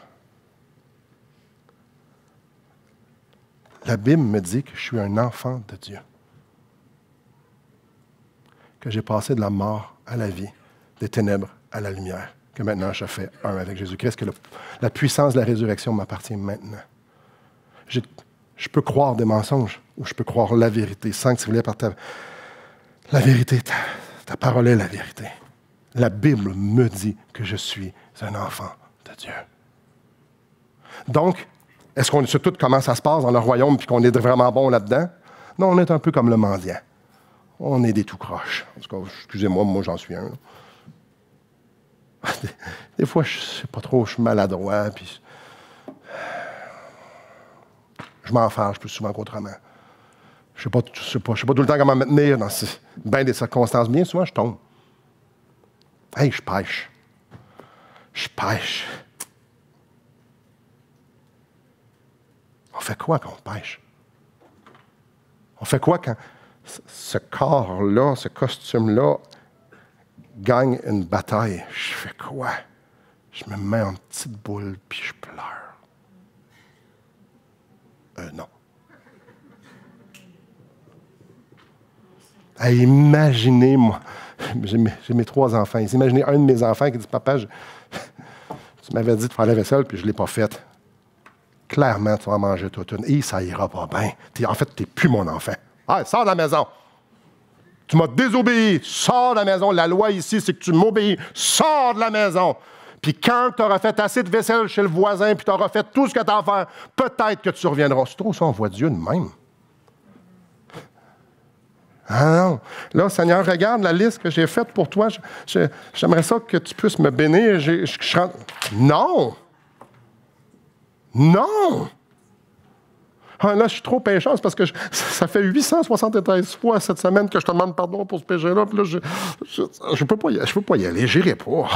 La Bible me dit que je suis un enfant de Dieu. Que j'ai passé de la mort à la vie, des ténèbres à la lumière. Que maintenant je fais un avec Jésus-Christ. Que la puissance de la résurrection m'appartient maintenant. Je peux croire des mensonges ou je peux croire la vérité. Sanctifie-les par la vérité. Ta parole est la vérité. La Bible me dit que je suis un enfant de Dieu. Donc, Est-ce qu'on sait tout comment ça se passe dans le royaume et qu'on est vraiment bon là-dedans? Non, on est un peu comme le mendiant. On est des tout croches. En tout cas, excusez-moi, moi j'en suis un. Des fois, je ne sais pas trop, je suis maladroit, puis je m'en fâche plus souvent qu'autrement. Je ne sais pas tout le temps comment me tenir dans bien des circonstances. Bien souvent, je tombe. Hey, je pêche. Je pêche. On fait quoi quand on pêche? On fait quoi quand ce corps-là, ce costume-là, gagne une bataille? Je fais quoi? Je me mets en petite boule, puis je pleure. Non. Hey, imaginez, moi, j'ai mes 3 enfants. Imaginez un de mes enfants qui dit, « Papa, tu m'avais dit de faire la vaisselle, puis je ne l'ai pas faite. Clairement, tu vas manger toute une. Et ça ira pas bien. En fait, tu n'es plus mon enfant. Ah, sors de la maison. Tu m'as désobéi. Sors de la maison. La loi ici, c'est que tu m'obéis. Sors de la maison. Puis quand tu auras fait assez de vaisselle chez le voisin, puis tu auras fait tout ce que tu as à faire, peut-être que tu reviendras. C'est trop ça, on voit Dieu de même. Ah non. Là, Seigneur, regarde la liste que j'ai faite pour toi. J'aimerais ça que tu puisses me bénir. Non! Non! Ah, là, je suis trop pécheur, c'est parce que ça fait 873 fois cette semaine que je te demande pardon pour ce péché-là. Puis là, je peux pas y aller, j'irai pas.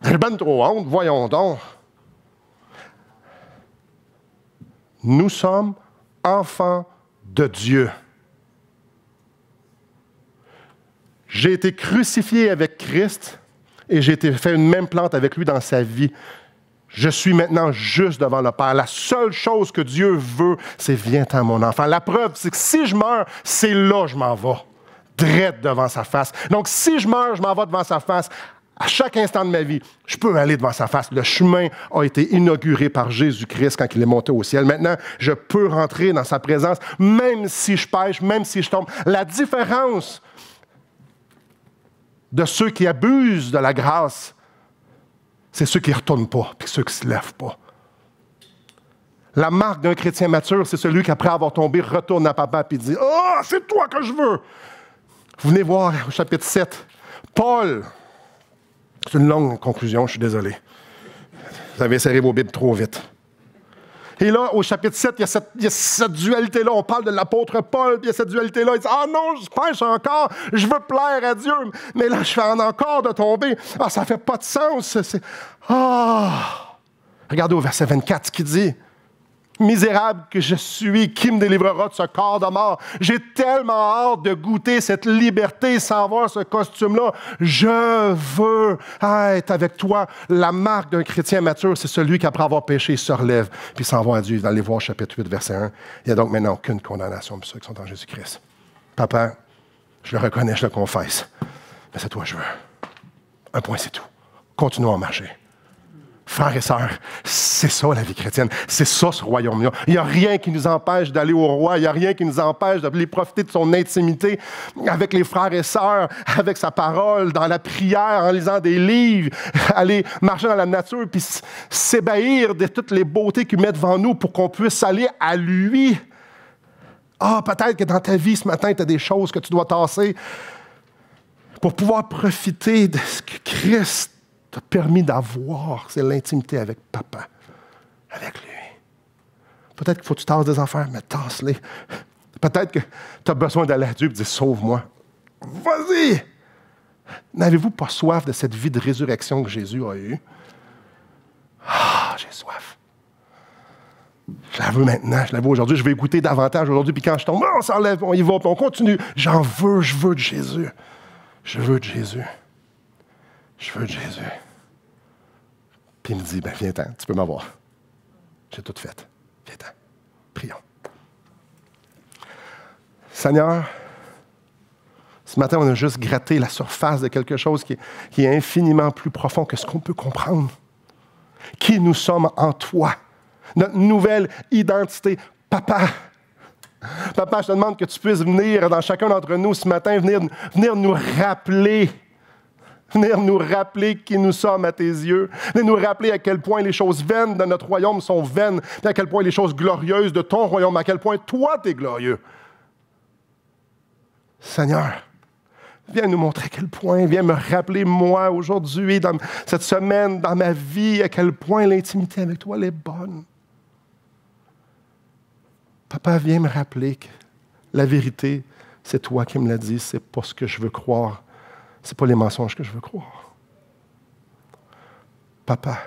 J'ai ben trop honte, voyons donc. Nous sommes enfants de Dieu. J'ai été crucifié avec Christ et j'ai été fait une même plante avec lui dans sa vie. Je suis maintenant juste devant le Père. La seule chose que Dieu veut, c'est « Viens-t'en, mon enfant ». La preuve, c'est que si je meurs, c'est là que je m'en vais, drette devant sa face. Donc, si je meurs, je m'en vais devant sa face. À chaque instant de ma vie, je peux aller devant sa face. Le chemin a été inauguré par Jésus-Christ quand il est monté au ciel. Maintenant, je peux rentrer dans sa présence, même si je pêche, même si je tombe. La différence de ceux qui abusent de la grâce, c'est ceux qui ne retournent pas, puis ceux qui ne se lèvent pas. La marque d'un chrétien mature, c'est celui qui, après avoir tombé, retourne à papa et dit « Oh, c'est toi que je veux! » Vous venez voir au chapitre 7. Paul, c'est une longue conclusion, je suis désolé. Vous avez serré vos bibles trop vite. Et là, au chapitre 7, il y a cette dualité-là. On parle de l'apôtre Paul, puis il y a cette dualité-là. Il dit « Ah non, je pêche encore, je veux plaire à Dieu, mais là, je fais encore de tomber. Ah, ça ne fait pas de sens. Regardez au verset 24 ce qu'il dit. « Misérable que je suis, qui me délivrera de ce corps de mort? J'ai tellement hâte de goûter cette liberté sans voir ce costume-là. Je veux être avec toi. » La marque d'un chrétien mature, c'est celui qui, après avoir péché, se relève puis s'en va à Dieu. Allez voir chapitre 8, verset 1. Il n'y a donc maintenant aucune condamnation pour ceux qui sont en Jésus-Christ. Papa, je le reconnais, je le confesse. Mais c'est toi que je veux. Un point, c'est tout. Continuons à marcher. Frères et sœurs, c'est ça la vie chrétienne, c'est ça ce royaume-là. Il n'y a rien qui nous empêche d'aller au roi, il n'y a rien qui nous empêche de profiter de son intimité avec les frères et sœurs, avec sa parole, dans la prière, en lisant des livres, aller marcher dans la nature, puis s'ébahir de toutes les beautés qu'il met devant nous pour qu'on puisse aller à lui. Ah, peut-être que dans ta vie ce matin, tu as des choses que tu dois tasser pour pouvoir profiter de ce que Christ t'a permis d'avoir, c'est l'intimité avec papa, avec lui. Peut-être qu'il faut que tu tasses des affaires, mais tasse-les. Peut-être que tu as besoin d'aller à Dieu et de dire « Sauve-moi ». Vas-y! N'avez-vous pas soif de cette vie de résurrection que Jésus a eue? Ah, j'ai soif. Je la veux maintenant, je la veux aujourd'hui, je vais écouter davantage aujourd'hui, puis quand je tombe, on s'enlève, on y va, puis on continue. J'en veux, je veux de Jésus. Je veux de Jésus. Je veux de Jésus. Puis il me dit, viens-t'en, tu peux m'avoir. J'ai tout fait. Viens-t'en. Prions. Seigneur, ce matin, on a juste gratté la surface de quelque chose qui est infiniment plus profond que ce qu'on peut comprendre. Qui nous sommes en toi. Notre nouvelle identité. Papa, je te demande que tu puisses venir dans chacun d'entre nous ce matin, venir nous rappeler Venir nous rappeler qui nous sommes à tes yeux. Venir nous rappeler à quel point les choses vaines de notre royaume sont vaines, puis à quel point les choses glorieuses de ton royaume, à quel point toi, tu es glorieux. Seigneur, viens nous montrer à quel point, viens me rappeler, moi, aujourd'hui, dans cette semaine, dans ma vie, à quel point l'intimité avec toi, elle est bonne. Papa, viens me rappeler que la vérité, c'est toi qui me l'as dit, c'est pas ce que je veux croire. C'est pas les mensonges que je veux croire. Papa,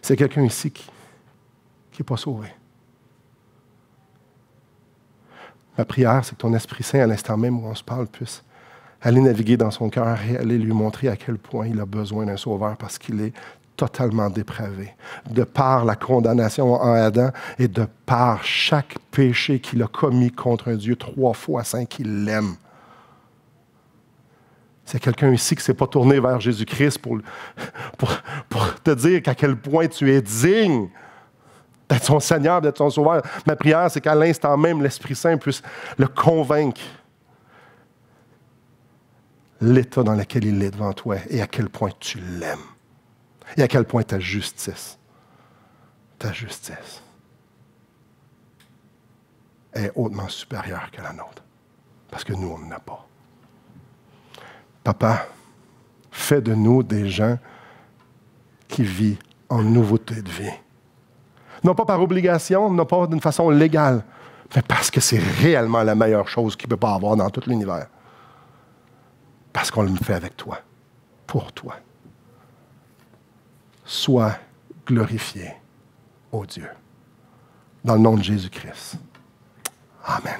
c'est quelqu'un ici qui n'est pas sauvé. Ma prière, c'est que ton Esprit Saint, à l'instant même où on se parle, puisse aller naviguer dans son cœur et aller lui montrer à quel point il a besoin d'un sauveur parce qu'il est totalement dépravé. De par la condamnation en Adam et de par chaque péché qu'il a commis contre un Dieu 3 fois saint qu'il l'aime. C'est quelqu'un ici qui ne s'est pas tourné vers Jésus-Christ pour te dire qu'à quel point tu es digne d'être son Seigneur, d'être son Sauveur. Ma prière, c'est qu'à l'instant même, l'Esprit Saint puisse le convaincre l'état dans lequel il est devant toi et à quel point tu l'aimes. Et à quel point ta justice est hautement supérieure que la nôtre. Parce que nous, on n'en a pas. Papa, fais de nous des gens qui vivent en nouveauté de vie. Non pas par obligation, non pas d'une façon légale, mais parce que c'est réellement la meilleure chose qu'il ne peut pas avoir dans tout l'univers. Parce qu'on le fait avec toi, pour toi. Sois glorifié, ô Dieu. Dans le nom de Jésus-Christ. Amen.